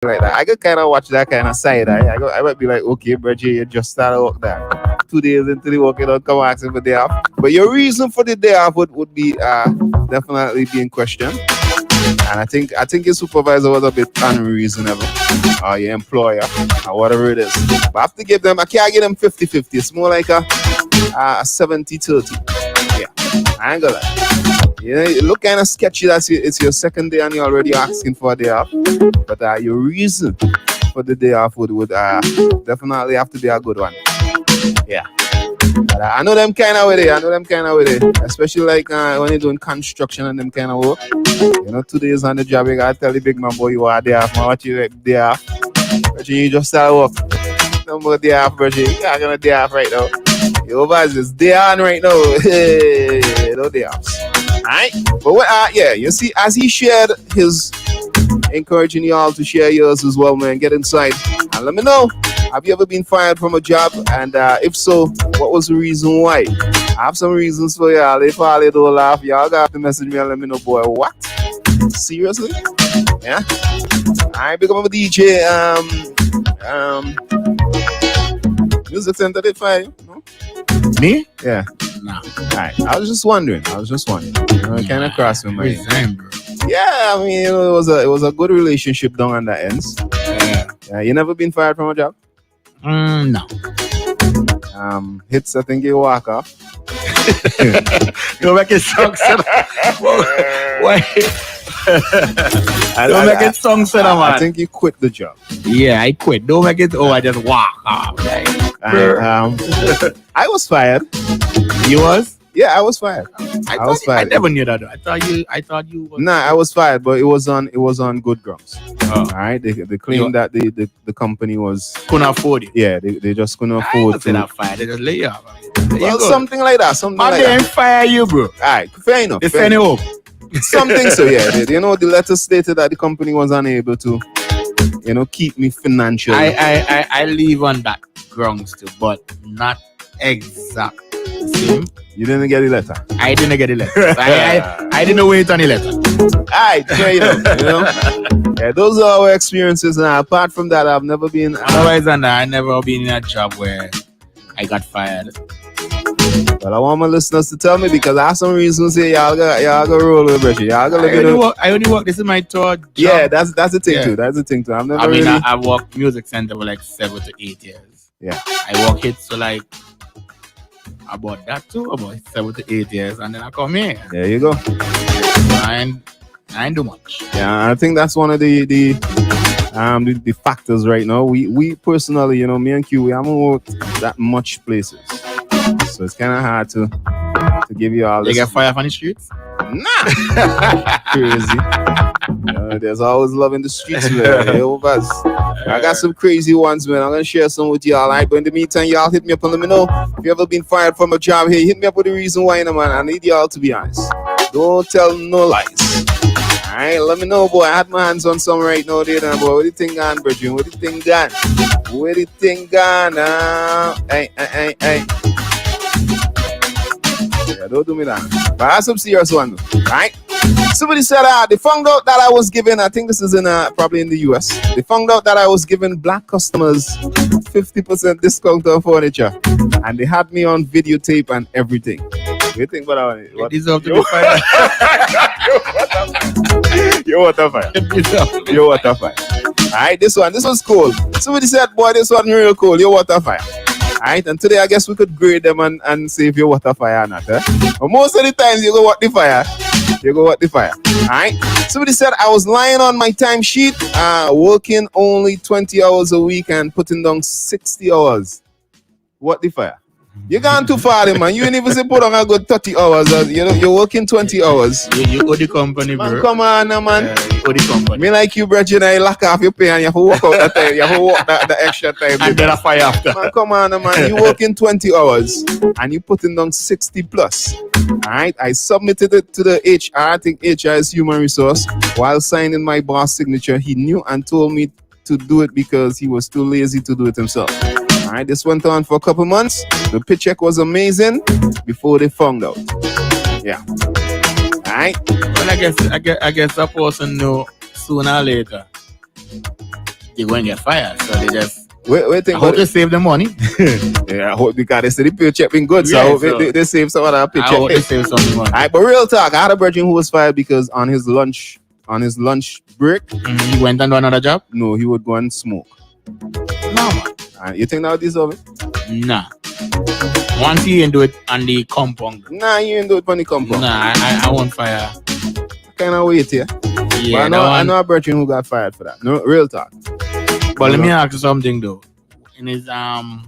like that. I could kind of watch that kind of side. I might be like, okay, Bridget, you just started work there. 2 days into the work, you don't come asking for day off. But your reason for the day off would be definitely be in question. And I think your supervisor was a bit unreasonable, or your employer, or whatever it is. But I have to give them, I can't give them 50-50. It's more like a 70-30. Yeah, I ain't gonna lie. You know, it look kind of sketchy that it's your second day and you're already asking for a day off. But your reason for the day off would definitely have to be a good one. Yeah. But I know them kind of with it. Especially like when you're doing construction and them kind of work. You know, 2 days on the job, you gotta tell the big man, boy, you are day off. Man, what you like day off? But you just start work. No more day off, bro. You can't get a day off right now. Your boss is day on right now. Hey, no day offs. Alright? But what, yeah, you see, as he shared his, encouraging you all to share yours as well, man. Get inside and let me know. Have you ever been fired from a job? And if so, what was the reason why? I have some reasons for y'all. If all you don't laugh, y'all got to message me and let me know, boy, what? Seriously? Yeah? Alright, become a DJ. Music Center did fire you? No? Me? Yeah. Nah. Alright, I was just wondering. You know, it kind of crossed my mind. Resign, bro. Yeah, I mean, it was a good relationship down on the ends. Yeah. You never been fired from a job? No. Hits, I think you walk off. Don't make it song set. Why? Don't make it song set, man. I think you quit the job. Yeah, I quit. Don't make it. I just walk off. I was fired. You was? Yeah, I was fired. I was fired. I never knew that. I thought you. Was... Nah, I was fired, but it was on good grounds. Oh. All right, they claimed that the company was couldn't afford it. Yeah, they just couldn't afford to. Not fired. They just lay you off. Well, something like that. They ain't fire you, bro. All right, fair enough. They send you home. Something so, yeah. The letter stated that the company was unable to, keep me financially. I leave on that grounds too, but not exact same. You didn't get the letter? I didn't get the letter. I didn't wait on the letter. Alright, fair enough. Yeah, those are our experiences. And apart from that, I've never been. Otherwise than that, I never been in a job where I got fired. Well, I want my listeners to tell me because I have some reasons here. Y'all go roll with Bridget. Y'all go look I only work. This is my third job. Yeah, that's the thing too. That's the thing too. I worked music center for like 7 to 8 years. Yeah. I work hits for like about 7 to 8 years, and then I come here. There you go. I ain't do much. Yeah, I think that's one of the factors right now. We personally, me and Q, we haven't worked that much places. So it's kind of hard to give you all this. You get fired on the streets? Nah. Crazy. There's always love in the streets, man. I got some crazy ones, man. I'm going to share some with y'all. Right? But in the meantime, y'all hit me up and let me know if you ever been fired from a job. Hey, hit me up with the reason why, man. I need y'all to be honest. Don't tell no lies. All right, let me know, boy. I had my hands on some right now, there, boy. What do you think gone, Bridget? What do you think gone? Where do you think gone? Hey. Yeah, don't do me that. But I have some serious one, right? Somebody said they found out that I was giving, I think this is probably in the US. They found out that I was giving black customers 50% discount on furniture. And they had me on videotape and everything. What do you think about that? You deserve to be fired. You're what a fire. Alright, this was cool. Somebody said, boy, this one real cool. You're what a fire. Alright, and today I guess we could grade them and see if you water fire or not. But most of the times you go what the fire. Alright. Somebody said I was lying on my timesheet, working only 20 hours a week and putting down 60 hours. What the fire? You're gone too far, man. You ain't even say put on a good 30 hours. You're working 20 hours. You owe the company, bro. Man, come on, man. You owe the company. Me like you, Bridget, I lock off your pay and you have to work out that time. You have to work the extra time. And then I fire after. Man, come on, man. You working 20 hours and you putting down 60 plus. Alright, I submitted it to the HR. I think HR is human resource. While signing my boss signature, he knew and told me to do it because he was too lazy to do it himself. Alright, this went on for a couple months. The paycheck was amazing before they found out. Yeah. Alright. Well, I guess that person know sooner or later. you're going to get fired. So they just Wait, think I hope about they it. save the money. Yeah, I hope because they said the paycheck been good, so I Yeah, hope so- they save some of that I paycheck. hope they save some money. Alright, but real talk, I had a virgin who was fired because on his lunch break, He went and do another job? no, he would go and smoke. No, man. You think that would deserve it? Nah. Once he ain't do it on the compound. Nah, you ain't do it on the compound. Nah, I won't fire. Kind of wait here. Yeah, But I know a virgin who got fired for that. No, real talk. But let me ask you something though. In his the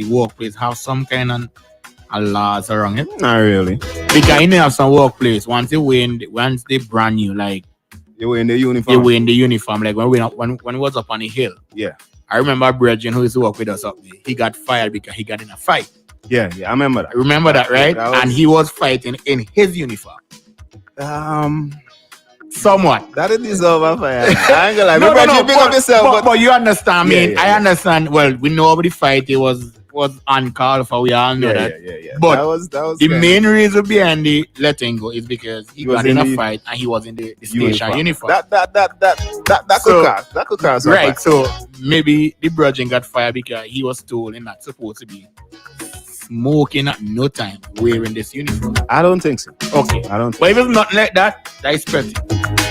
workplace have some kind of laws around it. Not really. Because you know have some workplace once they brand new, like You were in the uniform. they were in the uniform, like when we was up on the hill. Yeah. I remember Bridget who used to work with us up there. He got fired because he got in a fight. Yeah, I remember that. Remember that, right? That was- And he was fighting in his uniform. Somewhat. That did deserve a fire. I ain't gonna lie. No, You big up yourself, but you understand me. Yeah, I yeah. understand. Well, we know about the fight. It was uncalled for. We all know yeah, that. yeah. But that was The kinda- main reason behind the letting go is because he was got in in a the fight and he was in the station uniform. That So- could cause a Right. fire. So maybe the Virgin got fired because he was told he's not supposed to be smoking at no time wearing this uniform. I don't think so. Okay. I don't. But if it's not like that, that's petty.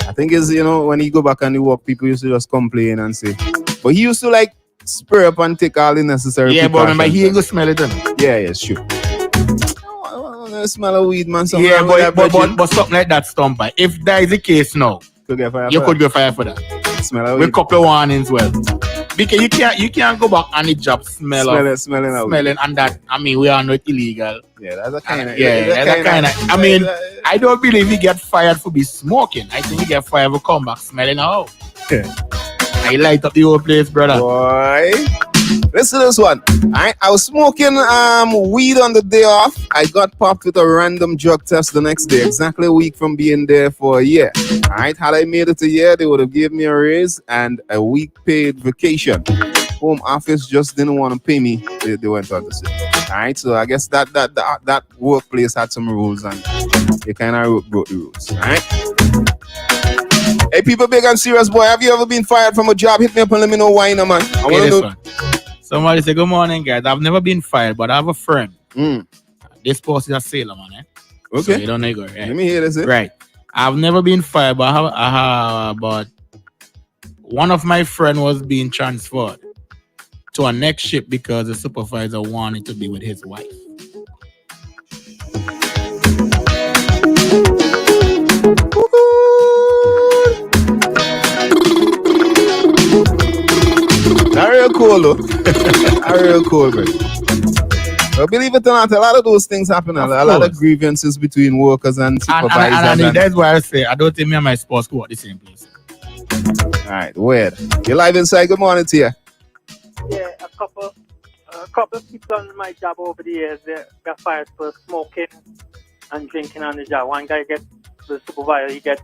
I think it's when you go back and you walk, people used to just complain and say, but he used to like spur up and take all the necessary. Yeah, but remember he ain't precautions. gonna smell it. Yeah, sure. I want to smell of weed, man. Something Yeah, wrong with that virgin. but something like that, Stumper. If that is the case now, Could get fired you for could go fire for that. that. Smell of With a weed. couple of warnings, well, because you can't go back on the job smelling Smelling of weed. and that. I mean, we are not illegal. Yeah, that's a kind of. Yeah, that's a kinda- I mean, I don't believe he get fired for be smoking. I think he get fired for come back smelling out. Yeah. I light up the whole place, brother. Boy, listen to this one. I was smoking weed on the day off. I got popped with a random drug test the next day, exactly a week from being there for a year. All right, had I made it a year, they would have given me a raise and a week paid vacation. Home office just didn't want to pay me. They went on to say. All right, so I guess that workplace had some rules and they kind of broke the rules. All right. Hey, people big and serious, boy. Have you ever been fired from a job? Hit me up and let me know why, man. I Okay, want to this know. one. Somebody say, good morning, guys. I've never been fired, but I have a friend. This person is a sailor, man. So Okay. you don't know, right? Let me hear this. Right. I've never been fired, but but one of my friend was being transferred to a next ship because the supervisor wanted to be with his wife. That real cool, though. That real cool, man. But believe it or not, a lot of those things happen. A lot of course. grievances between workers and supervisors. And that's why I say I don't think me and my spouse go at the same place. All right, weird. You're live inside. Good morning to you. Yeah, a couple of people on my job over the years they got fired for smoking and drinking on the job. One guy get the supervisor, he get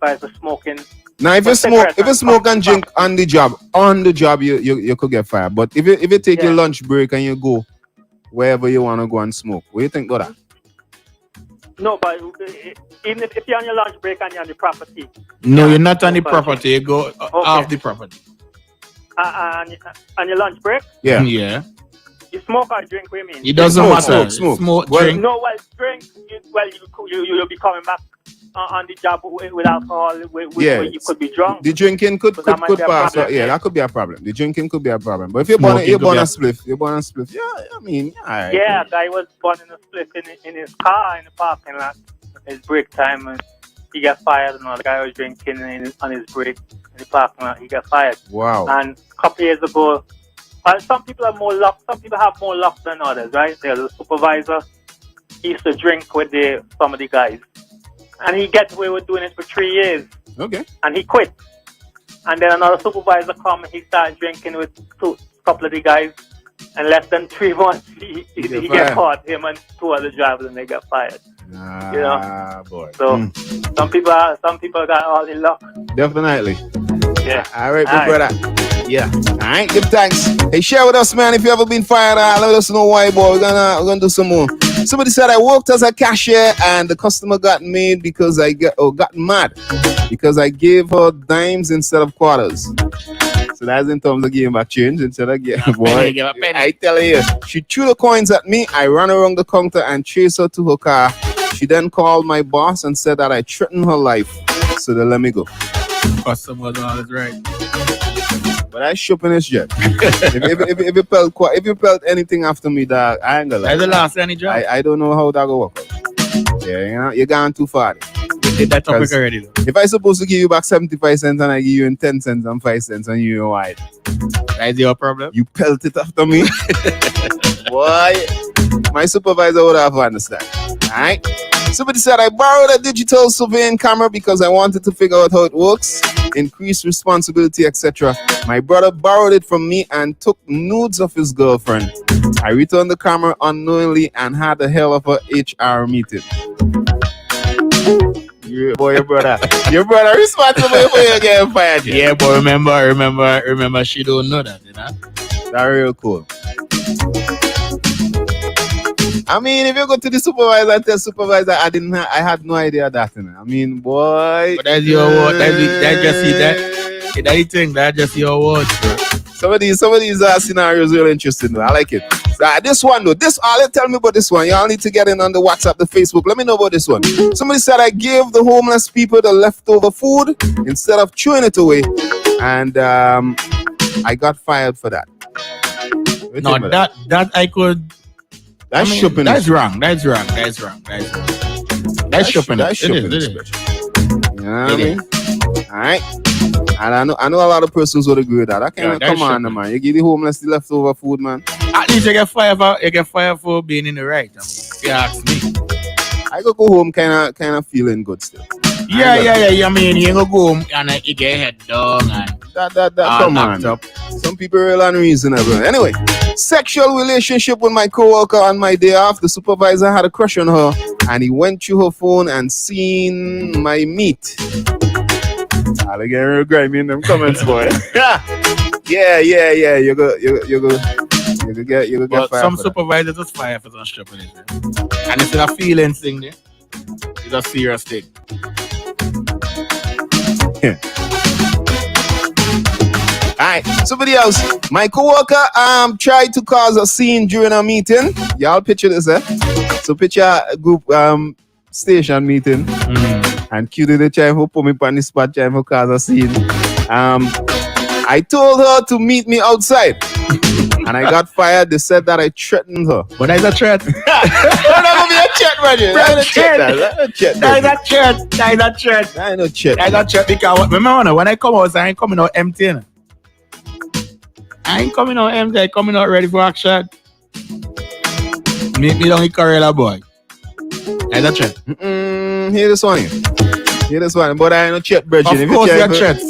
fired for smoking. Now, if you smoke and drink on the job, you could get fired. But if you take your lunch break and you go wherever you want to go and smoke, what do you think about that? No, but even if you're on your lunch break and you're on the property. No, you're not on the property. You go off the property. On your lunch break, Yeah. Yeah. you smoke or drink, what do you mean? It doesn't Smoke, matter. smoke. Drink. No, well, drink, you'll be coming back on the job with alcohol, where you could be drunk. The drinking could But that might be a pass. problem, Yeah, yeah. that could be a problem. The drinking could be a problem. But if you're Smoking could born be a a- spliff, yeah, I mean, all right. Yeah, a guy was burning a split in his car in the parking lot. His break time, and he got fired. And the guy was drinking on his break in the parking lot. He got fired. Wow. And a couple years ago, some people are more luck. Some people have more luck than others, right? There's a supervisor. He used to drink with some of the guys, and he get away with doing it for 3 years, Okay. and he quit. And then another supervisor come and he started drinking with a couple of the guys. And less than 3 months, he get get fired. caught, him and 2 other drivers, and they got fired. Boy. So some people got all the luck. Definitely. Yeah. All right, big All right. brother. Yeah. All right, give thanks. Hey, share with us, man. If you ever been fired, let us know why, boy. We're gonna do some more. Somebody said I worked as a cashier and the customer got mad because got mad because I gave her dimes instead of quarters. So that's in terms of giving back change instead of giving boy. I tell you, she threw the coins at me. I ran around the counter and chased her to her car. She then called my boss and said that I threatened her life. So they let me go. Customers always right. But I shopping this jet. if you felt anything after me, dog, I ain't gonna lie. That's the last any job. I don't know how that go work out. Yeah, you know, you're going too far. We did that topic already though. If I supposed to give you back 75 cents and I give you in 10 cents and 5 cents and you know why. That's your problem. You pelt it after me. Boy, my supervisor would have understand. Alright? Somebody said I borrowed a digital surveying camera because I wanted to figure out how it works, increase responsibility, etc. My brother borrowed it from me and took nudes of his girlfriend. I returned the camera unknowingly and had a hell of a HR meeting. Your brother responsible for you getting fired. Yeah, but remember, she don't know that, you know? That's real cool. I mean, if you go to the supervisor and tell supervisor, I had no idea that. You know? I mean, boy. But that's your word. That's just see that. That you think that's just your words, bro. Some of these scenarios really interesting though. I like it. This one though, tell me about this one. Y'all need to get in on the WhatsApp, the Facebook. Let me know about this one. Somebody said I gave the homeless people the leftover food instead of throwing it away, and I got fired for that. No, that I could. That's shopping. That's wrong. That's shopping. That's shopping. You know what I mean? All right. And I know a lot of persons would agree with that. I can't come on, man. You give the homeless the leftover food, man. At least you get fired for being in the right. If you ask me. I go home kind of feeling good still. Yeah. I mean, you go home and you get head down and that come on. Up. Some people are real unreasonable. Anyway, sexual relationship with my coworker on my day off. The supervisor had a crush on her, and he went through her phone and seen my meat. I'll get real grimy in them comments, boy. Yeah. You go get fired. Some supervisors just fire for some shopping, and it's a feeling thing there. It's a serious thing. Alright, somebody else. My coworker tried to cause a scene during a meeting. Y'all picture this, eh? So picture a group station meeting. And Q did the try to put me on the spot, trying to cause a scene. I told her to meet me outside. And I got fired. They said that I threatened her. But that's a threat. That's not be a chat, Roger. That's a chat. Because remember when I come out, I ain't coming out empty. I ain't coming out empty. I coming out ready for action. Meet me down in Corella, boy. That's a threat. Hear this one. But I ain't no chat, Bridget. Of course, you're threat.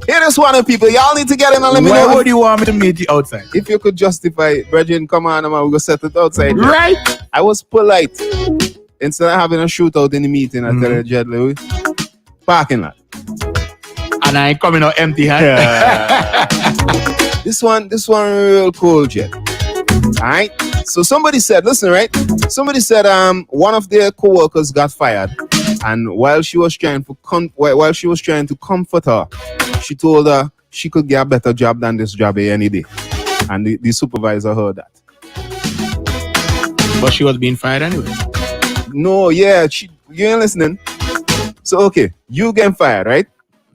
Hear this one, people. Y'all need to get in and let me know. Why would you want me to meet you outside? If you could justify it, Bridget, come on, man. We're going to set it outside. Right? I was polite. Instead of having a shootout in the meeting, I tell you, Jed Lewis, parking lot. And I ain't coming out empty handed. This one real cool, Jed. Alright? So somebody said, listen, right? Somebody said one of their co-workers got fired, and while she was trying to comfort her, she told her she could get a better job than this job any day. And the supervisor heard that. But she was being fired anyway. No, yeah, you ain't listening. So okay, you getting fired, right?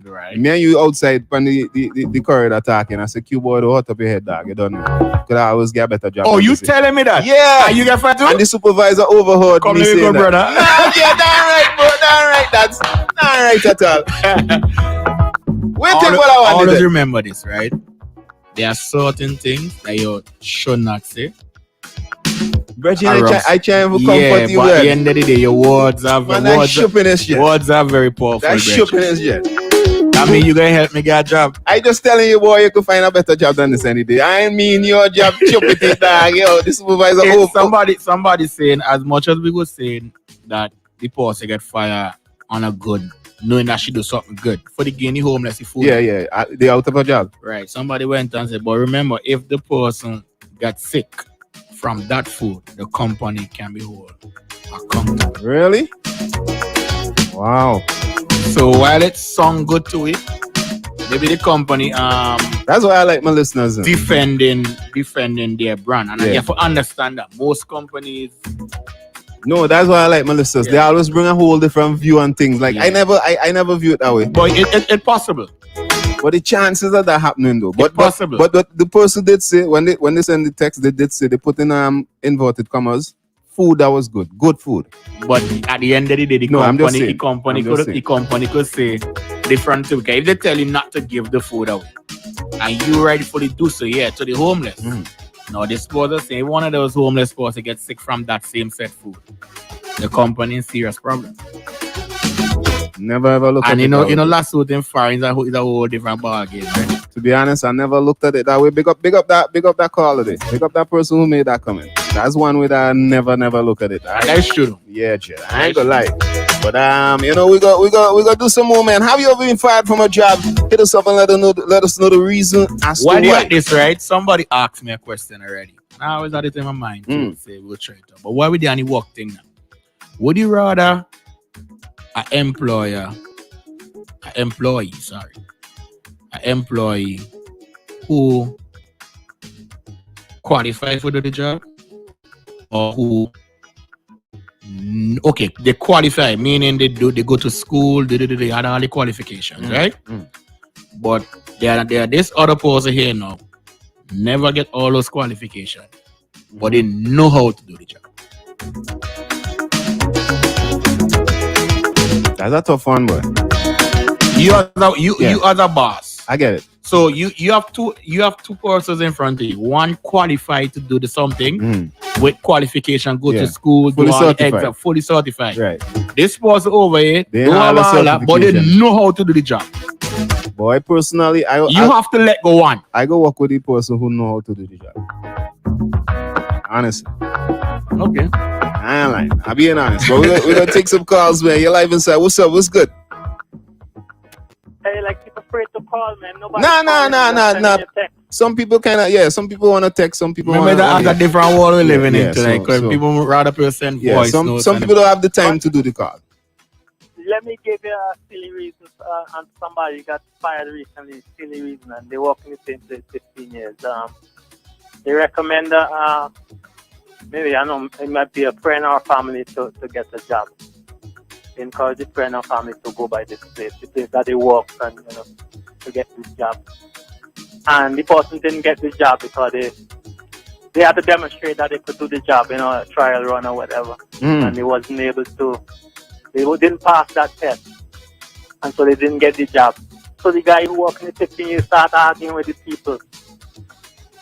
Right. Me and you outside on the corridor talking. I said, Q-boy, don't hurt up your head, dog. You don't know. Could I always get a better job? Oh, you telling me that? Yeah. And you get fired too? And the supervisor overheard Come me saying go, that. brother. Yeah, damn right, bro. Damn right. That's not right at all. Wait till what I want to always do. remember this, right? There are certain things that you should not say. Brethren, I try to comfort you. But at the end of the day, your words are very powerful. That's shopping shit. I mean, you gonna help me get a job. I just telling you, boy, you could find a better job than this any day. I mean your job, chopping it down. Yo, this supervisor. Somebody saying, as much as we were saying that the person get fired on a good, knowing that she do something good for the guinea homeless food. Yeah, they out of a job. Right. Somebody went and said, but remember, if the person got sick from that food, the company can be held accountable. Really? Wow. So while it sound good to it, maybe the company That's why I like my listeners. defending their brand. And Yeah. you have to understand that most companies No, that's why I like my listeners. Yeah. They always bring a whole different view on things. Like Yeah. I never view it that way. but it's possible. But the chances of that happening though. But possible. But the person did say when they send the text, they did say they put in inverted commas, food that was good. Good food. But at the end of the day, the No, I'm just company saying. the company could say different too. Okay, if they tell you not to give the food away, and you rightfully do so, to the homeless. Now this was saying one of those homeless person get sick from that same set food. The company in serious problem. Never ever looked And at it. that way. lawsuit in foreign is a whole different ball game, right? To be honest, I never looked at it that way. Big up that caller there. Big up that person who made that comment. That's one way that I never look at it. That's true. Yeah, Jed. I ain't gonna lie. But we got do some more, man. Have you ever been fired from a job? Hit us up and let us know the reason as Why to do you why. like this, right? Somebody asked me a question already. I always had it in my mind to say we'll try it out. But why would you any work thing now? Would you rather an employee who qualify for the job or who they qualify, meaning they go to school, they had all the qualifications, right? But there are this other person here now, never get all those qualifications, but they know how to do the job. That's a tough one, boy. You are the boss. I get it. So you have two persons in front of you. One qualified to do the something with qualification, go to school, Fully do all the certified. exam, fully certified. Right. This person over here, They do have all a that, but they certification. know how to do the job. Boy, personally, You have to let go one. I go work with the person who know how to do the job. Honestly. Okay. I ain't lying. I'm being honest. But we're gonna take some calls, man. You're live inside. What's up? What's good? Hey, like, keep afraid to call, man. Nobody Nah. Some people some people want to text, some people Remember want that's a different world we're living yeah, into. Like, so- people would rather person voice notes. some people don't have the time to do the call. Let me give you a silly reason. And somebody got fired recently, silly reason, and they work in the same place 15 years. They recommend, maybe, I know, it might be a friend or family to get a job. They encourage the friend or family to go by this place, the place that they work, and, to get this job. And the person didn't get the job because they had to demonstrate that they could do the job, a trial run or whatever. And they wasn't able to. They didn't pass that test, and so they didn't get the job. So the guy who worked in the 15 years started arguing with the people,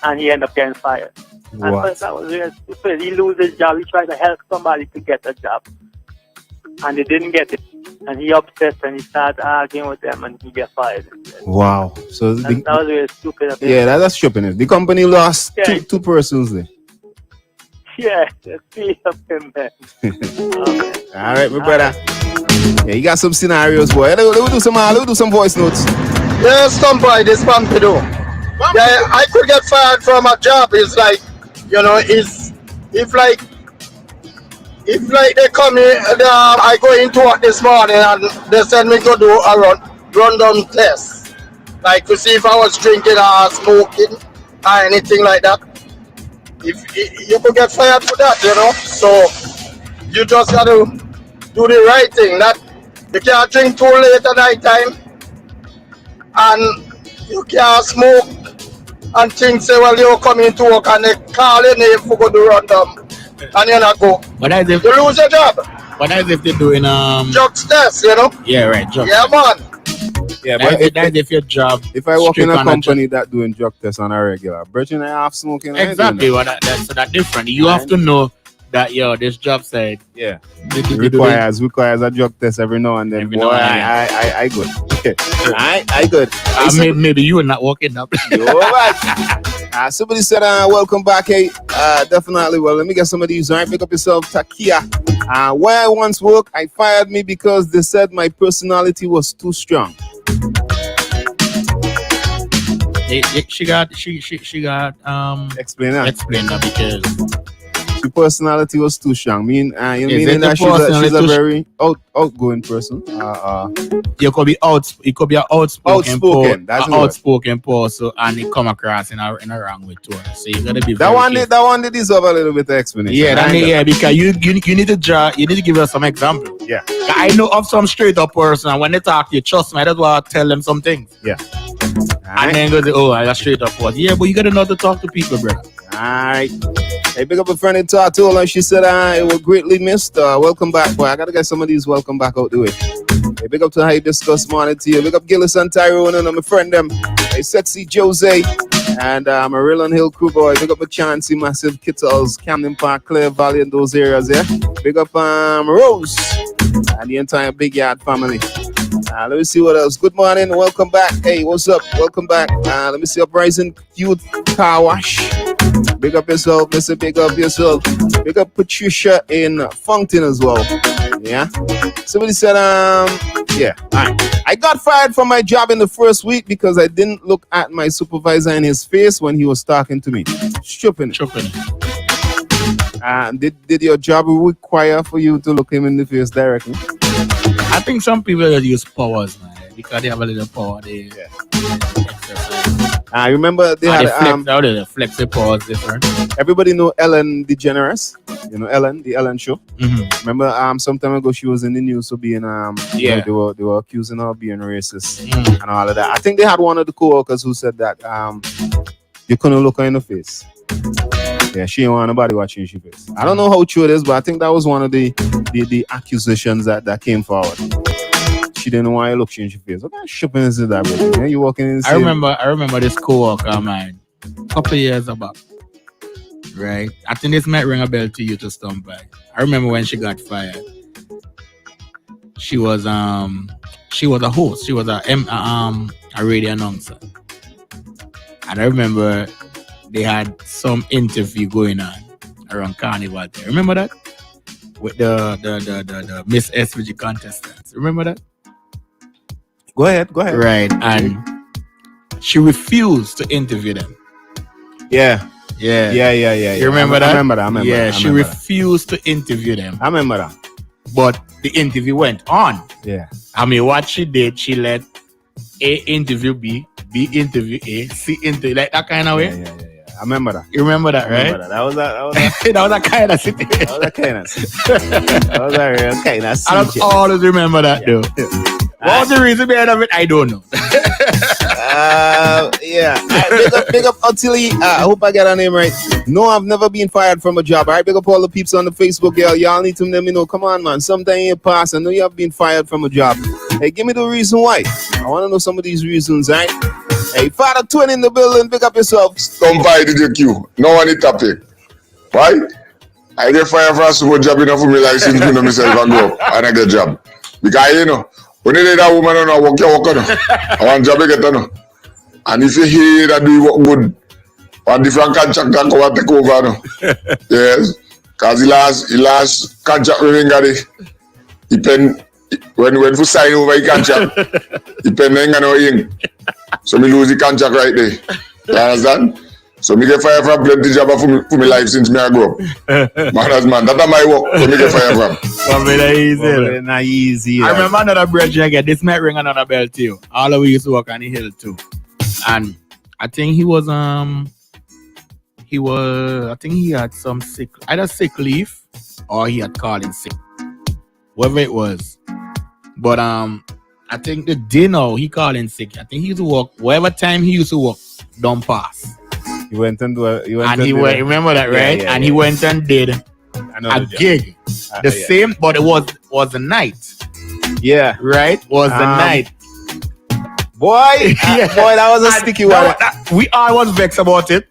and he ended up getting fired. And What? that was really stupid. He lose his job. He tried to help somebody to get a job, and they didn't get it. And he upset and he started arguing with them, and he get fired. Wow. So And that was really stupid of him. yeah, that's stripping. The company lost Yeah. two persons there. Yeah, just see of him, man. All right, my brother. Yeah, you got some scenarios, boy. Let me do some voice notes. Yes, somebody, this Pompidou. Yeah, I could get fired from a job. It's like, if they come in, I go into work this morning and they send me to do a run-down test, like to see if I was drinking or smoking or anything like that. If you could get fired for that, So you just got to do the right thing. That you can't drink too late at night time, and you can't smoke and think say, well, you're coming to work and they call your name for go to random and you're not go. But that's if You lose your job. they're doing Drugs test, Yeah, right. Drug Yeah, man. Yeah, That's but that's if your job. if I work in strict a on company that doing drug tests on a regular, Virgin I half smoking. I ain't doing Exactly. that. Well, that's different. You have to know that this job side Yeah. they do requires a drug test every now and then. Every Boy, now and I good. I good. maybe you are not working up. Yo, right. Somebody said, welcome back. Hey, definitely. Well, let me get some of these. All right, pick up yourself, Takia. Where I once worked, I fired me because they said my personality was too strong. She got Explain that. explain that because The personality was too strong. You Is meaning it that the she's a personality very outgoing person? You could be Outspoken, that's the word. outspoken person, and it come across in a wrong way too. So you gotta be That very one, careful. that one, they deserve a little bit of explanation. Yeah, because you need to give us some example. Yeah. I know of some straight up person, and when they talk to you, trust me, I just want to tell them some things. Yeah. And then go say, oh, I got straight up person. Yeah, but you gotta know how to talk to people, brother. Alright. Hey, big up a friend in Tartola, and she said it was greatly missed. Welcome back, boy. I gotta get some of these welcome back out the way. Hey, big up to Hibiscus morning to you. Big up Gillis and Tyrone and my friend them. Hey, Sexy Jose and Marilyn Hill crew boy. Big up a Chancey, Massive Kittles, Camden Park, Clare Valley, and those areas there. Big up Rose and the entire Big Yard family. Let me see what else. Good morning, welcome back. Hey, what's up? Welcome back. Let me see Uprising Youth Car Wash. Big up yourself, Mr. Big up yourself. Big up Patricia in Funkton as well. Yeah. Somebody said, yeah. All right. I got fired from my job in the first week because I didn't look at my supervisor in his face when he was talking to me. Stripping. Did your job require for you to look him in the face directly? I think some people just use powers, man, because they have a little power. They I remember they had the flexi powers different. Everybody know Ellen DeGeneres. You know Ellen, the Ellen show. Mm-hmm. Remember some time ago she was in the news for being they were accusing her of being racist and all of that. I think they had one of the co-workers who said that you couldn't look her in the face. Yeah, she didn't want nobody watching her face. I don't know how true it is, but I think that was one of the accusations that came forward. She didn't want to look in your face. What kind of shipping is it that, bro? Yeah, you walking in the I remember this co-worker of mine a couple of years back. Right? I think this might ring a bell to you to stump by. I remember when she got fired. She was a host. She was a radio announcer. And I remember they had some interview going on around Carnival there. Remember that? With the Miss SVG contestants. Remember that? Go ahead. Right. And she refused to interview them. Yeah. You remember that? I remember that. Yeah, she refused to interview them. I remember that. But the interview went on. Yeah. I mean, what she did, she let A interview B interview A, C interview, like that kind of way. Yeah. I remember that. You remember that, right? That was that that was a kind of situation. That was a kind of situation. That was a real kind of situation. I don't always remember that, though. What was the reason behind it? I don't know. Yeah. Right, big up Ottilie. I hope I get her name right. No, I've never been fired from a job. All right, big up all the peeps on the Facebook, girl. Y'all need to let me know. Come on, man. Sometime in your past, I know you have been fired from a job. Hey, give me the reason why. I want to know some of these reasons, right? Hey, Father Twin in the building. Pick up yourself. Don't buy the queue. No one topic. Why? I get fired from a super job enough for me like since me know myself and go up and I get a job. Because you know, when you need a woman on work on, I want job to get on. And if you hear that do work good, or different contract that come and take over no. Yes. Because the last contract we got it. Depend when we sign over the contract, depending on no ink. So me lose the contract right there. You understand? So me get fired from plenty job for me life since me I grow up. Man, that's my work. So me get fired from. Not easy. I remember another bridge again. This might ring another bell too. All of we used to work on the hill too. And I think he had some either sick leave or he had called in sick. Whatever it was. But I think the dinner he called in sick. I think he used to work whatever time he used to work, don't pass. He went and remember that, right? Yeah, he went and did a gig. The same, but it was the night. Yeah. Right? Was the night. Boy, that was a sticky one. We all was vexed about it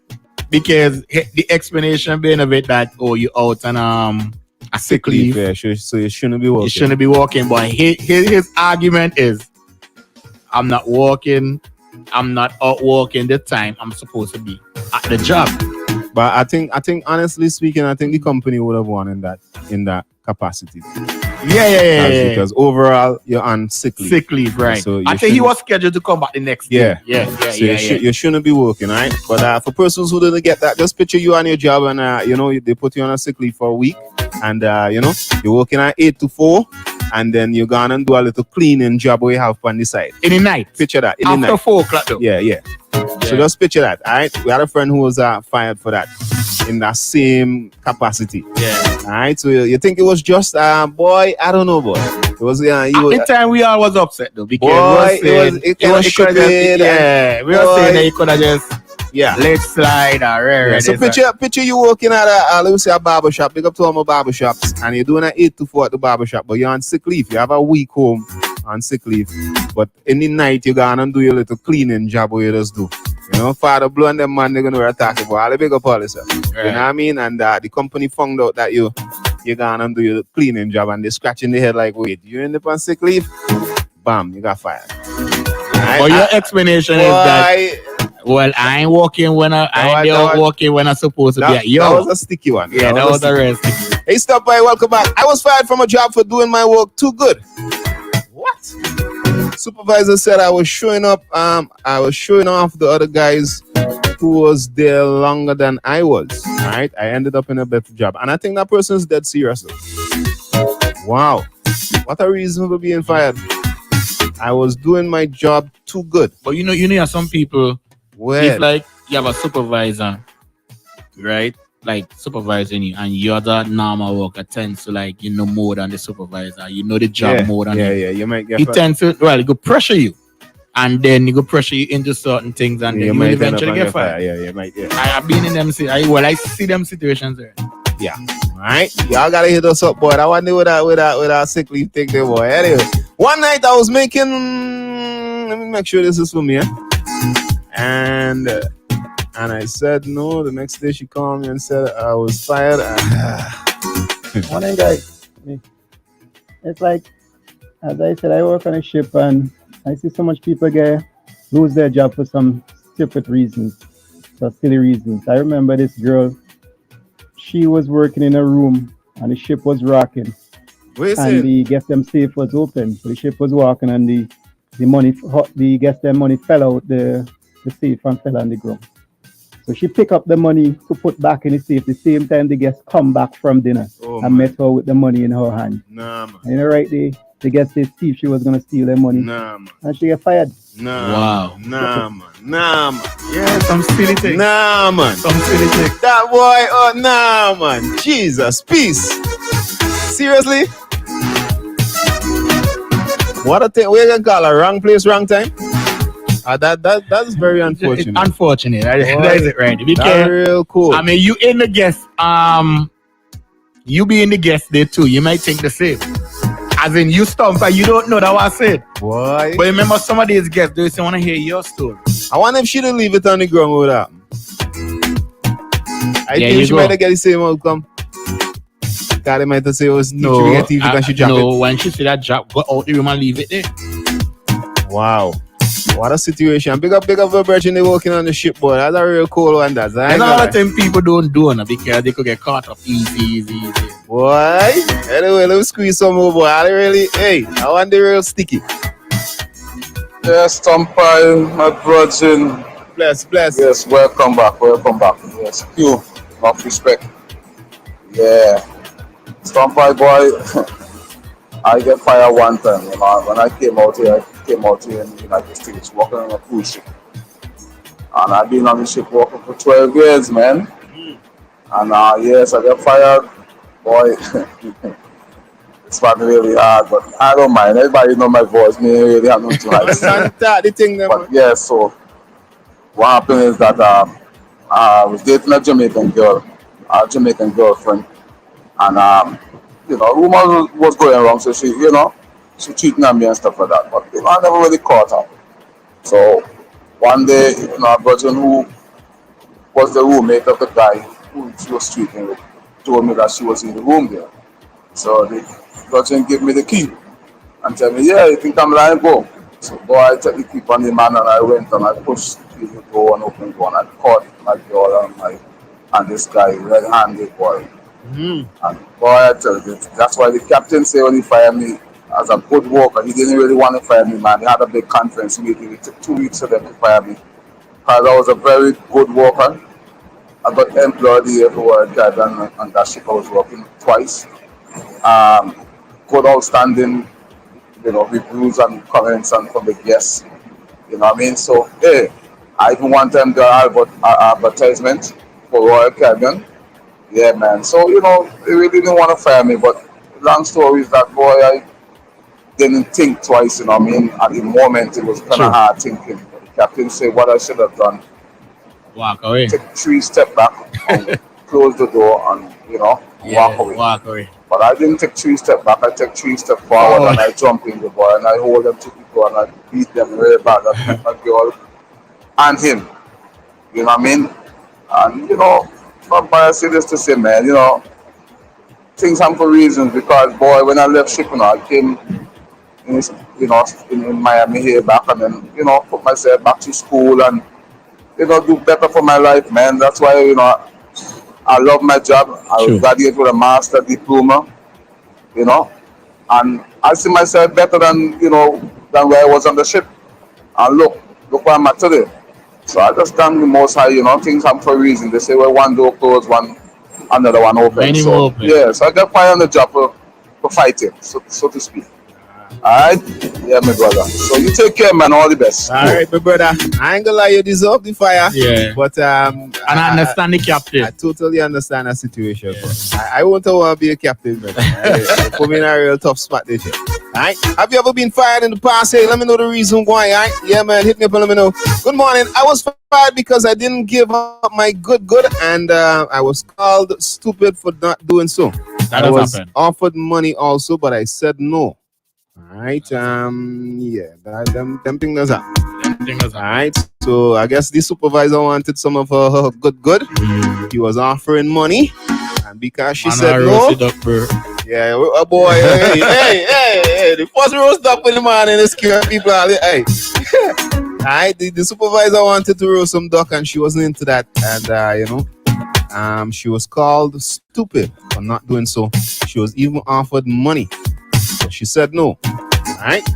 because the explanation being of it that you out on a sick leave. Yeah, so you shouldn't be working. You shouldn't be working. But his argument is, I'm not working. I'm not out working the time I'm supposed to be at the job. But I think honestly speaking, I think the company would have won in that capacity. Yeah. Because overall you're on sick leave. Sick leave, right? So you I think he shouldn't- was scheduled to come back the next Yeah. day. So you shouldn't be working, right? But for persons who didn't get that, just picture you on your job and they put you on a sick leave for a week, and you're working at 8 to 4, and then you're gonna do a little cleaning job where you have on the side. In the night. Picture that. In the After night. 4 o'clock though. Yeah. So just picture that. All right. We had a friend who was fired for that in that same capacity. Yeah. All right. So you think it was just boy? I don't know, boy. It was At the time we all was upset though because we were saying we were saying that you could have just let slide or Yeah, so picture you working at let me say a barber shop. Big up to all my barber shops, and you're doing an 8 to 4 at the barber shop, but you're on sick leave. You have a week home on sick leave, but in the night you're gonna do your little cleaning job where you just do. Father Blue and them man, they're gonna attack you, but all the big up all this. You know what I mean? And the company found out that you're gonna do your cleaning job, and they're scratching their head like, wait, you end up on sick leave? Bam, you got fired. Right? But your explanation is that well, I ain't walking when I'm walking when I'm supposed to be. That was a sticky one. Yeah, that was a real sticky. Hey, stop by, welcome back. I was fired from a job for doing my work too good. What? Supervisor said I was showing up. I was showing off the other guys who was there longer than I was. Right? I ended up in a better job, and I think that person is dead serious. Wow, what a reason for being fired. I was doing my job too good. But you know, some people. It's like you have a supervisor, right? Like supervising you, and you're the normal worker tends to more than the supervisor. You know the job more than him. Yeah. You might get. He tends to he go pressure you, and then he go pressure you into certain things, and then you will eventually get fired. Yeah, you might. Yeah. I've been in them. I see them situations there. Yeah. All right. Y'all gotta hit us up, boy. I want to with that sick leave thing there, boy. Anyway, one night I was making. Let me make sure this is for me. And I said no. The next day she called me and said I was fired. Morning, guys. It's like, as I said, I work on a ship and I see so much people lose their job for some stupid reasons, for silly reasons. I remember this girl. She was working in a room and the ship was rocking. And the guest them safe was open. So the ship was walking and the guest them money fell out the safe and fell on the ground. So she picked up the money to put back in the safe. The same time the guest come back from dinner and met her with the money in her hand. Nah, man. And right there, the guest said Steve she was gonna steal their money. Nah, man. And she got fired. Nah. Nah, man. Yeah, some silly thing. Nah, man. Some silly thing. That boy, nah, man. Jesus, peace. Seriously? What a thing. We're gonna call a wrong place, wrong time? That's very unfortunate. It's unfortunate. That is it, right? That's real cool. I mean, you in the guest, you be in the guest there too. You might think the same. As in, you stump, but you don't know that what I said. Boy. But remember, some of these guests, they want to hear your story. I wonder if she didn't leave it on the ground with that. I think she might have get the same outcome. God, might have said it was teaching because she dropped it. When she said that drop, go out the room and leave it there. Wow. What a situation. Big up Virgin, they working on the ship, boy. That's a real cool one. There's a lot of time people don't do it because they could get caught up easy. Boy. Anyway, let me squeeze some more, boy. I want the real sticky. Yes, Tompai, my virgin. Bless. Yes, welcome back. Yes, you. Enough respect. Yeah. Tompai boy, I get fired one time. When I came out here in the United States, working on a cruise ship. And I've been on the ship working for 12 years, man. And yes, I got fired. Boy, it's not really hard, but I don't mind. Everybody know my voice. Me really have nothing to say. But yeah, so what happened is that I was dating a Jamaican girlfriend. And rumors was going around, so she cheating on me and stuff like that. But I never really caught her. So one day, a virgin who was the roommate of the guy who she was cheating with told me that she was in the room there. So the virgin gave me the key and tell me, yeah, you think I'm lying, go. So boy, I took the key from the man and I went and I pushed the door and opened the door and I caught my girl and this guy red-handed, boy. Mm. And boy, I tell you, that's why the captain said when he fired me as a good worker, he didn't really want to fire me, man. He had a big conference meeting. It took 2 weeks for them to fire me. Because I was a very good worker. I got employed here for World Caribbean on that ship. I was working twice. Good outstanding, reviews and comments and from the guests. You know what I mean? So, hey, I even want them to have advertisement for Royal Caribbean. Yeah, man. So, they really didn't want to fire me, but long story is that, boy, I didn't think twice, you know what I mean? At the moment, it was kind Sure. of hard thinking. The captain said what I should have done, Walk away. take 3 steps back and close the door and, walk away. Walk away. But I didn't take 3 steps back. I take 3 steps forward and I jump in the boy and I hold them 2 people and I beat them really bad. I beat my girl and him. You know what I mean? And, somebody I say this to say, man, things happen for reasons because, boy, when I left shipping, I came in Miami here back and then, put myself back to school and, do better for my life, man. That's why, I love my job. I Sure. graduated with a master diploma, and I see myself better than, than where I was on the ship. And look where I'm at today. So I just thank the Most High, things happen for a reason. They say, well, one door closed, another one open. Many So, more open. yeah, so I got fired on the job for fighting, so to speak. Alright? Yeah, my brother. So you take care, man. All the best. All right, my brother. I ain't gonna lie, you deserve the fire. Yeah. But And I understand the captain. I totally understand the situation. But I won't want to be a captain, but you put me in a real tough spot this year. Alright? Have you ever been fired in the past? Hey, let me know the reason why. Alright? Yeah, man. Hit me up and let me know. Good morning. I was fired because I didn't give up my good, and I was called stupid for not doing so. That I has was happened. offered money also, but I said no. Alright, yeah, them things does happen. Alright, so I guess the supervisor wanted some of her good. He was offering money, and because she said no, yeah, boy, hey, the first roast up in the morning, the scare people are hey. Alright, the supervisor wanted to roast some duck, and she wasn't into that, and she was called stupid for not doing so. She was even offered money. But she said no. Alright?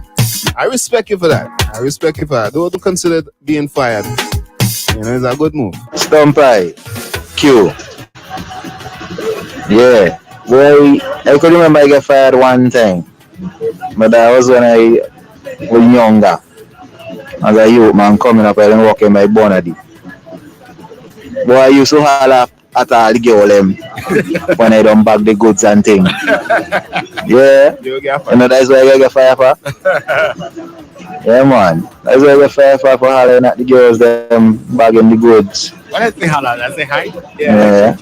I respect you for that. Don't consider being fired. It's a good move. Stumpy, Q. Yeah. Boy, I could remember I got fired one time. But that was when I was younger. As a youth man coming up, I didn't work in my bonnet. Boy, I used to holler at all the girl when I don't bag the goods and things. Yeah. That's why I get fired for. Yeah, man. That's why I get fired for hollering at the girls them bagging the goods. What is the holler? That's a high? Yeah.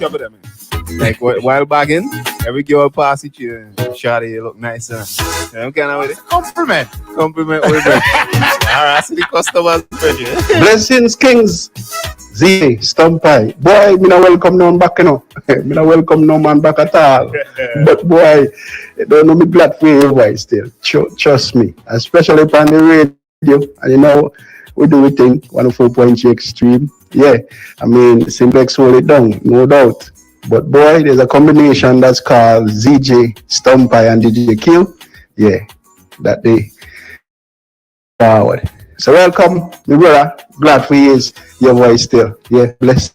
Like while bagging, every girl pass it you, shawty, you look nice. I'm kind of with it. Compliment with it. Harassing the customers. Blessings, Kings. Z, Stumpy. Boy, me not welcome no man back, me not welcome no man back at all. But boy, don't know me glad for you boy still. Trust me. Especially on the radio. And we do it thing, 104.3 Extreme. Yeah. I mean, Simplex hold it down, no doubt. But boy, there's a combination that's called ZJ, Stumpy, and DJ Q. Yeah. That they forward. So welcome, my brother. Glad for you, your voice still. Yeah, bless.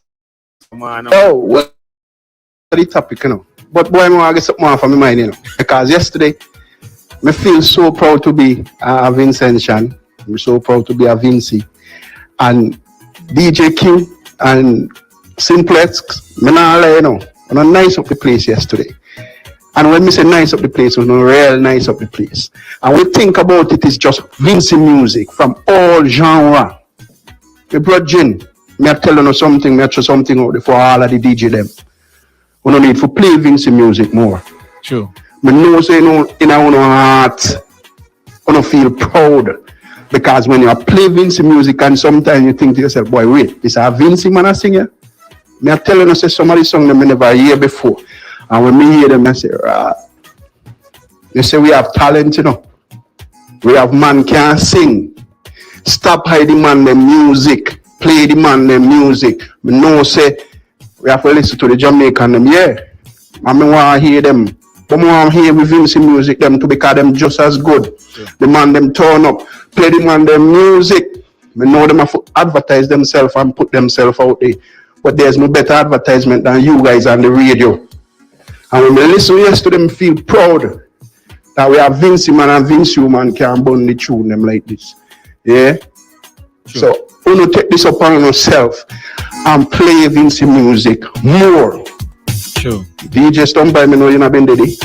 Oh, what the topic, But boy, I want to get something more from my mind, Because yesterday, I feel so proud to be a Vincentian. I'm so proud to be a Vinci. And DJ Q and Simplex, I'm nice up the place yesterday. And when we say nice up the place, we know real nice up the place. And we think about it is just Vinci music from all genre. My brother, me telling you something, me tell something out there for all of the DJ them. We don't need to play Vinci music more. True. Me know say in our heart, we don't feel proud. Because when you play Vinci music and sometimes you think to yourself, boy, wait, is a Vinci man a singer? Me telling you say some of the songs them I never hear before. And when me hear them, I say, they say we have talent, We have man can sing. Stop hiding man them music. Play the man them music. Me know say we have to listen to the Jamaican them, yeah. I mean, want to hear them. But I want to hear with Vincy music them too because them just as good. Yeah. The man them turn up, play the man them music. I know them have to advertise themselves and put themselves out there. But there's no better advertisement than you guys on the radio. And when we listen yesterday, them feel proud that we have Vincy man and Vincy woman can burn the tune them like this. Yeah? Sure. So, you take this upon yourself and play Vincy music more. Sure. DJ Stumpy, me know you not been ready,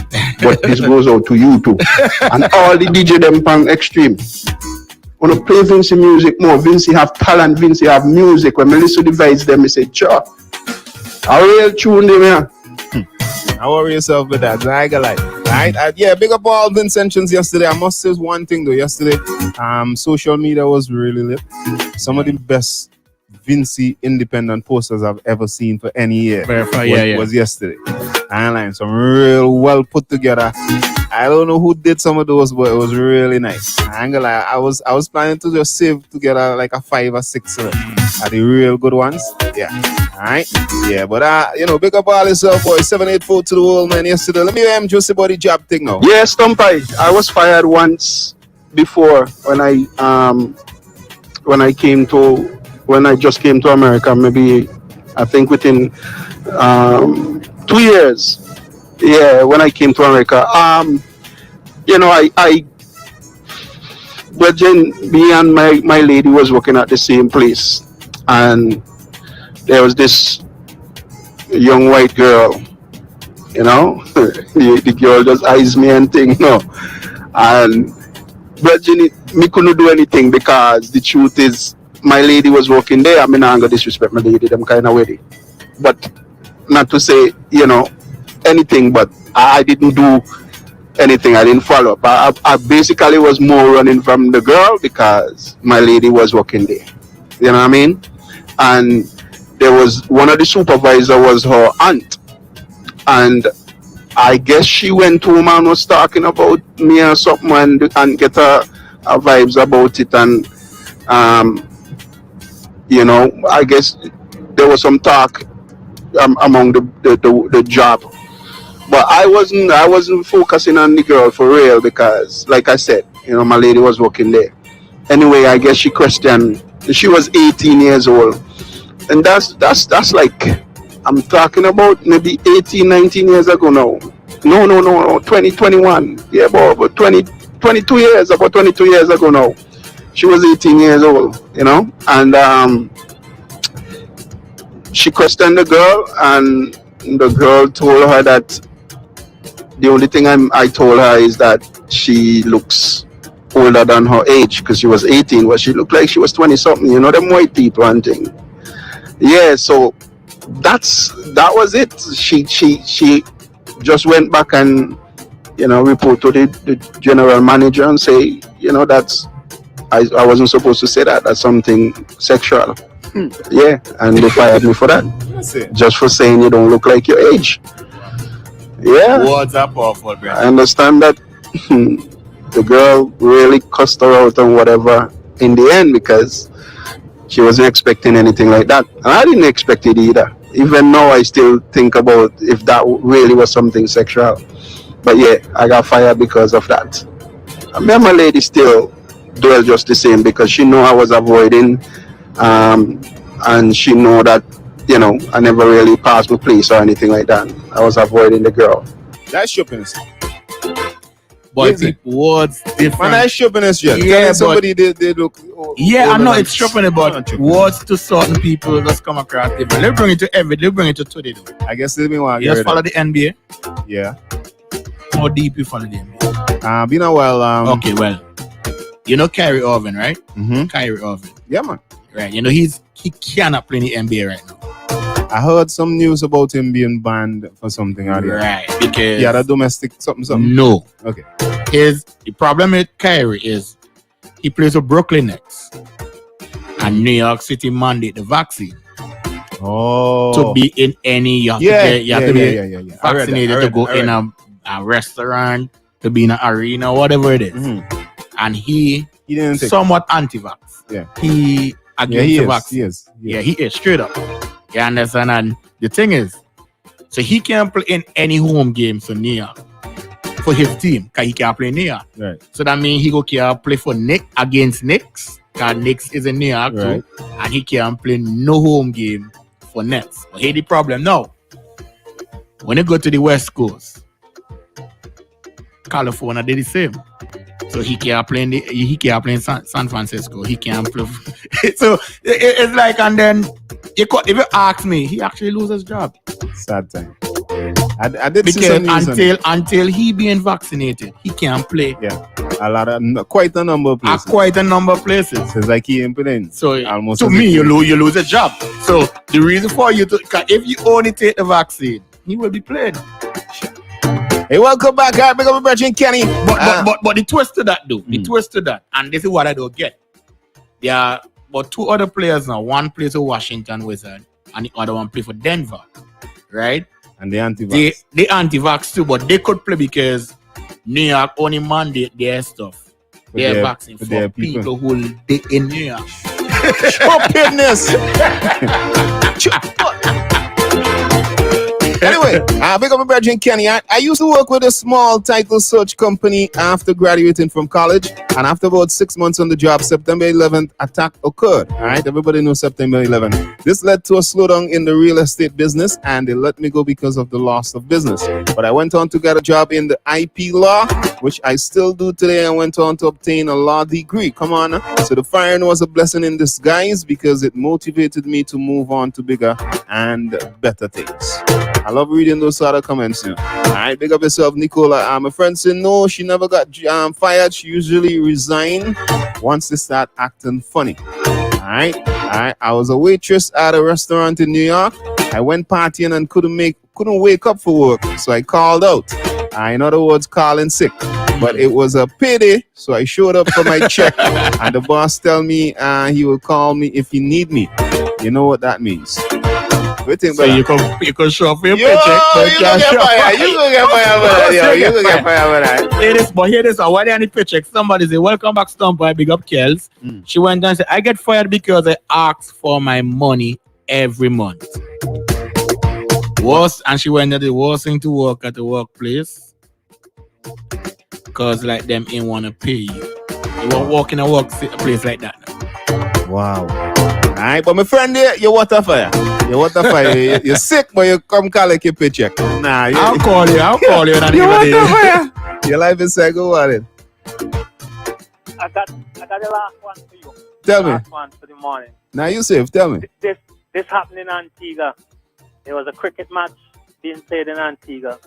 but this goes out to you too. And all the DJ them pan extreme. Wanna play Vincy music more. Vincy have talent, Vincy have music. When me listen to the vibes them, me say, sure. A real tune them here. I worry yourself with that. I got like, right? Yeah, big up all Vincentians yesterday. I must say one thing though. Yesterday, social media was really lit. Some of the best Vincy independent posters I've ever seen for any year was yesterday. And some real well put together. I don't know who did some of those, but it was really nice. I ain't gonna lie, I was planning to just save together like a 5 or 6 of them. Are the real good ones? Yeah. Alright? Yeah, but big up all yourself, boy. 784 to the world, man. Yesterday. Let me hear him just about the job thing now. Yeah, Stumpy. I was fired once before when I just came to America, maybe I think within 2 years. Yeah, when I came to America. Me and my lady was working at the same place, and there was this young white girl, the girl just eyes me and thing, and me couldn't do anything because the truth is my lady was working there. I mean, I'm gonna disrespect my lady, them kind of way, but not to say anything, but I didn't do anything. I didn't follow up. I basically was more running from the girl because my lady was working there. You know what I mean? And there was one of the supervisors was her aunt, and I guess she went home and was talking about me or something and get her vibes about it, and I guess there was some talk among the job. But I wasn't focusing on the girl for real because, like I said, my lady was working there. Anyway, I guess she questioned. She was 18 years old, and that's like, I'm talking about maybe 18, 19 years ago now. No, 2021. Yeah, but 22 years ago now. She was 18 years old, and she questioned the girl, and the girl told her that the only thing I told her is that she looks older than her age because she was 18, but she looked like she was 20 something, them white people and thing. Yeah, so that was it. She just went back and report to the general manager and say, that's I wasn't supposed to say that. That's something sexual. Yeah, and they fired me for that. Just for saying you don't look like your age. Yeah. Words are powerful, bro. I understand that the girl really cussed her out and whatever in the end because she wasn't expecting anything like that. And I didn't expect it either. Even now I still think about if that really was something sexual. But yeah, I got fired because of that. And me and my lady still dwell just the same because she know I was avoiding and she know that I never really passed my place or anything like that. I was avoiding the girl. That's shoppiness. But words different. Man, that's shoppiness, yeah. Yeah, somebody they look. I know it's shopping, but words to certain people just come across different. They bring it to today though. I guess they want to just follow the NBA. Yeah. How deep you follow the NBA? Okay, well. Kyrie Irving, right? Mm-hmm. Kyrie Irving. Yeah, man. Right. He cannot play in the NBA right now. I heard some news about him being banned for something earlier. Right, because a domestic something. No. Okay. The problem with Kyrie is he plays with Brooklyn Nets, and New York City mandate the vaccine. Oh. To be in any, you have to be vaccinated to go in a restaurant, to be in an arena, whatever it is. Mm-hmm. And he didn't somewhat anti-vax. Yeah. He against the vaccine. He is. Yeah, he is straight up. You understand? And the thing is, So he can't play in any home games for New York for his team because he can't play in New York. Right. So that means he go can't play for Nick against Knicks because Knicks is in New York Right. too, and he can't play no home game for Nets. But here the problem now. When you go to the West Coast, California did the same. So he can't play in San Francisco. He can't play. So it's like, and then if you ask me, he actually loses his job. Sad time. I did see some Because news until he being vaccinated, he can't play. Yeah, quite a number of places. At quite a number of places. So it's like he ain't playing. So almost to me, you lose a job. So the reason for you to, if you only take the vaccine, he will be playing. Hey, welcome back, guys. Big up Virgin Kenny. But the twist to that, though, the twist to that, and this is what I don't get. There are but two other players now. One plays for Washington Wizards, and the other one plays for Denver, right? And the anti-vax. They anti-vax too, but they could play because New York only mandate their stuff. Their vaccine for their people who live in New York. Stupidness. Anyway, big up Virgin Kenny. I used to work with a small title search company after graduating from college, and after about 6 months on the job, September 11th attack occurred. All right, everybody knows September 11th. This led to a slowdown in the real estate business, and they let me go because of the loss of business. But I went on to get a job in the IP law, which I still do today, and went on to obtain a law degree. Come on. So the firing was a blessing in disguise because it motivated me to move on to bigger and better things. I love reading those sort of comments. All right, big up yourself, Nicola. My friend said no, she never got fired. She usually resign once they start acting funny. All right. I was a waitress at a restaurant in New York. I went partying and couldn't wake up for work, so I called out. In other words, calling sick. But it was a payday, so I showed up for my check, and the boss tell me he will call me if he need me. You know what that means? So you can show up for your paycheck. You gonna get fired. You gonna get fired for that. Yo, you gonna get fired for that. Hear this. Why they on the paycheck? Somebody say, welcome back, Stumper. Big up, Kels. She went down and said, I get fired because I ask for my money every month. And she went to the worst thing to work at the workplace because like them ain't want to pay you. You won't walk in a workplace like that. Wow. Alright, but my friend there, you water fire. You're sick, but you come collect your paycheck. Nah, I'll call you. You water fire. Your life is like, go on it. I got the last one for you. Tell me. Last one for the morning. Now you safe, tell me. This happened in Antigua. There was a cricket match being played in Antigua.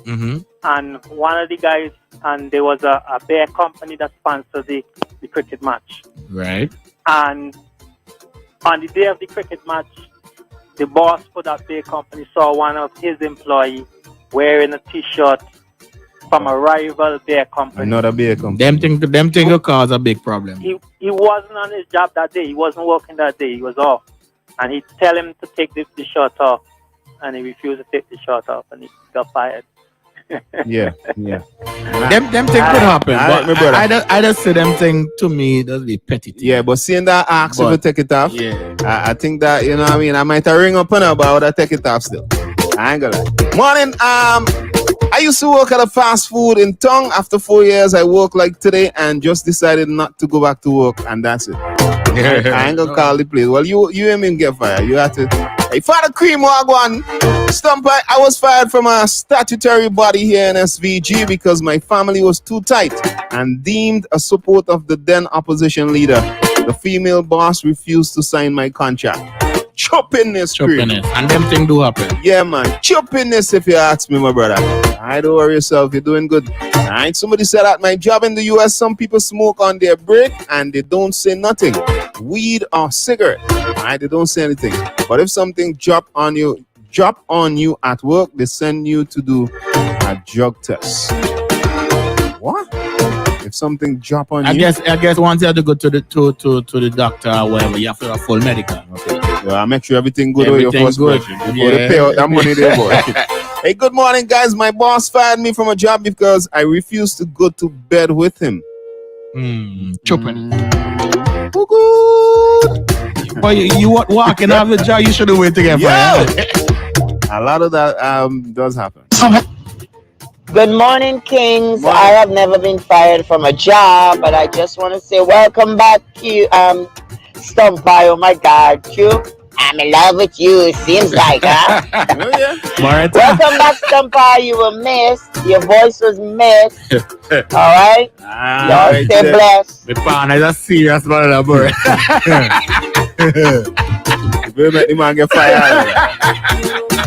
Mm-hmm. And one of the guys, and there was a beer company that sponsored the cricket match. Right. And on the day of the cricket match, the boss for that beer company saw one of his employees wearing a T-shirt from a rival beer company. Another beer company. Them thing will cause a big problem. He wasn't on his job that day. He wasn't working that day. He was off. And he tell him to take the shirt off. And he refused to take the shirt off. And he got fired. Yeah. Them thing could happen. But I just say them thing to me, that's the petty thing. Yeah, but seeing that ask if you take it off, yeah. I think that, you know what I mean, I might ring up on her, but I would have take it off still. I ain't gonna lie. Morning, I used to work at a fast food in Tongue. After 4 years, I work like today and just decided not to go back to work, and that's it. I ain't gonna call the place. Well, you ain't even get fired. You have to. Hey, Father Cream Wagwan, Stumper, I was fired from a statutory body here in SVG because my family was too tight and deemed a support of the then opposition leader. The female boss refused to sign my contract. Choppiness, Cream. And them things do happen. Yeah, man. Choppiness, if you ask me, my brother. I don't worry yourself. You're doing good. All right. Somebody said at my job in the U.S., some people smoke on their break and they don't say nothing. Weed or cigarette. All right. They don't say anything. But if something drop on you at work, they send you to do a drug test. What? If something drop on you? I guess once you have to go to the doctor or whatever, you have to have full medical. Okay. So I make sure everything good with your first question. Before they pay out that money there, boy. Hey, good morning, guys. My boss fired me from a job because I refused to go to bed with him. Chopping. But you walking out of the job, you should have waited to get fired. A lot of that does happen. Good morning, Kings. Morning. I have never been fired from a job, but I just want to say welcome back, Q. Stumpy. Oh my God, Q. I'm in love with you. Seems like, huh? Oh, yeah. Welcome back, Stumpy. You were missed. Your voice was missed. All right. Y'all Right stay there. blessed. The partner is a serious man, boy. We'll make the man get fired.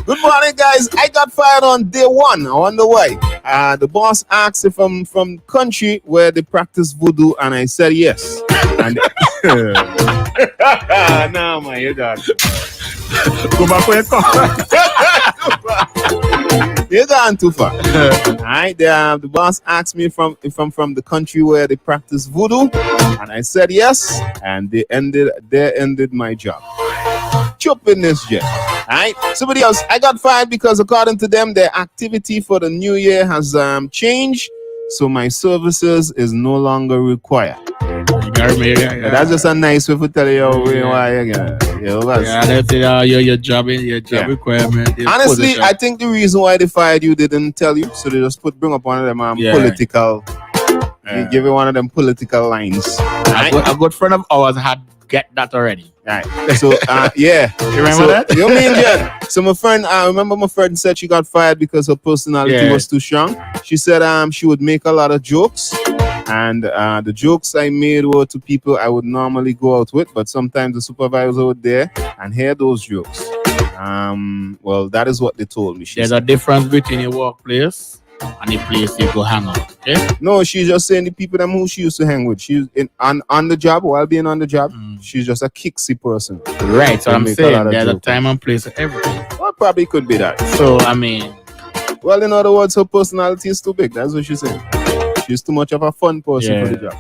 Good morning, guys. I got fired on day one. I wonder why. The boss asked if I'm from country where they practice voodoo, and I said yes. And no, man, you got Go back where you come. You're gone too far. Alright, the boss asked me if I'm from the country where they practice voodoo, and I said yes, and they ended my job. Chop in this jet. Alright, somebody else. I got fired because according to them, their activity for the new year has changed, so my services is no longer required. Yeah. That's just a nice way to tell you why you get. That's your job requirement. Honestly, I think the reason why they fired you, they didn't tell you, so they just bring up one of them political. Give it one of them political lines. Right? A good friend of ours had get that already. Right. So yeah. You remember that? You mean yeah. So my friend, I remember my friend said she got fired because her personality was too strong. She said she would make a lot of jokes. And the jokes I made were to people I would normally go out with, but sometimes the supervisor would there and hear those jokes. Well, that is what they told me. There's a difference between your workplace and the place you go hang out. Okay? No, she's just saying the people them who she used to hang with. She's on the job while being on the job. She's just a kicksy person. Right. So I'm saying there's a time and place for everything. Well, probably could be that. So I mean, well, in other words, her personality is too big. That's what she's saying. She's too much of a fun person for the job.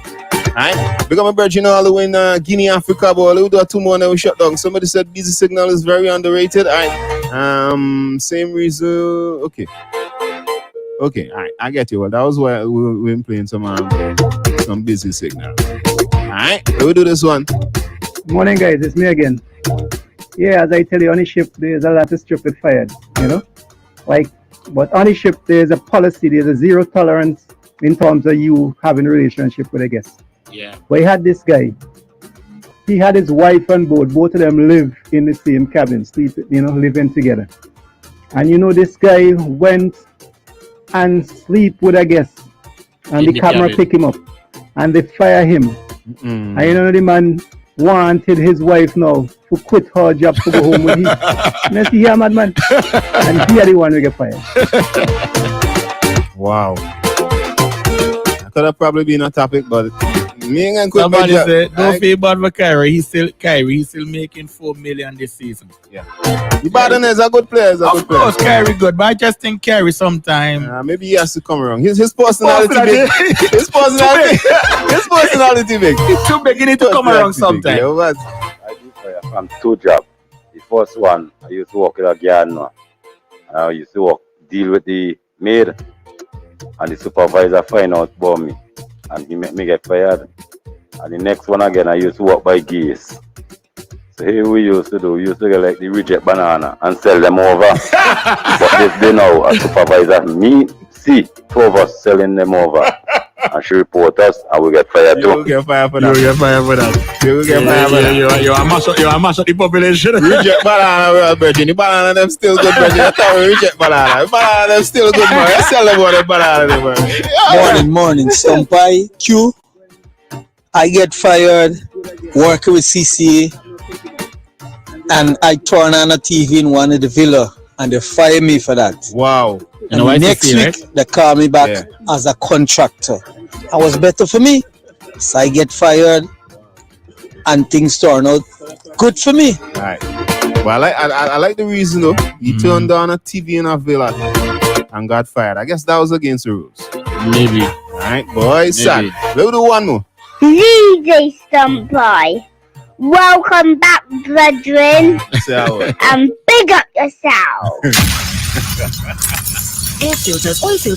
Alright? Become a virgin all the way in Guinea, Africa, but we'll do 2 more and then we shut down. Somebody said busy signal is very underrated. Alright. Same reason. Okay, alright, I get you. Well, that was why we've been playing some busy signal. Alright, we'll do this one. Morning, guys. It's me again. Yeah, as I tell you, on the ship, there's a lot of stupid fired, you know? But on the ship, there's a policy, there's a zero tolerance in terms of you having a relationship with a guest. Yeah. But he had this guy. He had his wife on board. Both of them live in the same cabin, living together. And this guy went and sleep with a guest. And the camera pick him up. And they fire him. And the man wanted his wife now to quit her job to go home with him. You see here, madman? And he are the one who get fired. Wow. Could have probably been a topic, but me and somebody said, don't feel bad for Kyrie. He's still making $4 million this season. Yeah. Ibadan is a good player. Of course, Kyrie good, but I just think Kyrie sometimes maybe he has to come around. His personality big. His personality big. It's too big. He need to come around sometime. I do fire from 2 jobs. The first one, I used to work in a garden. I used to deal with the maid. And the supervisor find out about me. And he make me get fired. And the next one again, I used to work by geese. So here we used to get like the reject banana and sell them over. But this day now, a supervisor, me, see 2 of us selling them over. And she report us and we get fired too. You will get fired for that. You are mash up the population. Reject banana, Virgin. The banana them still good, Virgin. I thought we reject banana. The banana them still good, man. I sell them on the banana, man. Morning, Stumpy. Q. I get fired working with CCA. And I turn on a TV in one of the villa. And they fire me for that. Wow. And next week, they call me back as a contractor. It was better for me. So I get fired and things turn out good for me. All right. Well, I like the reason though. He turned on a TV in a villa and got fired. I guess that was against the rules. Maybe. All right, boys. We'll do one more. DJ Stumpy. Welcome back, brethren. And big up yourself. Air filters, oil filters.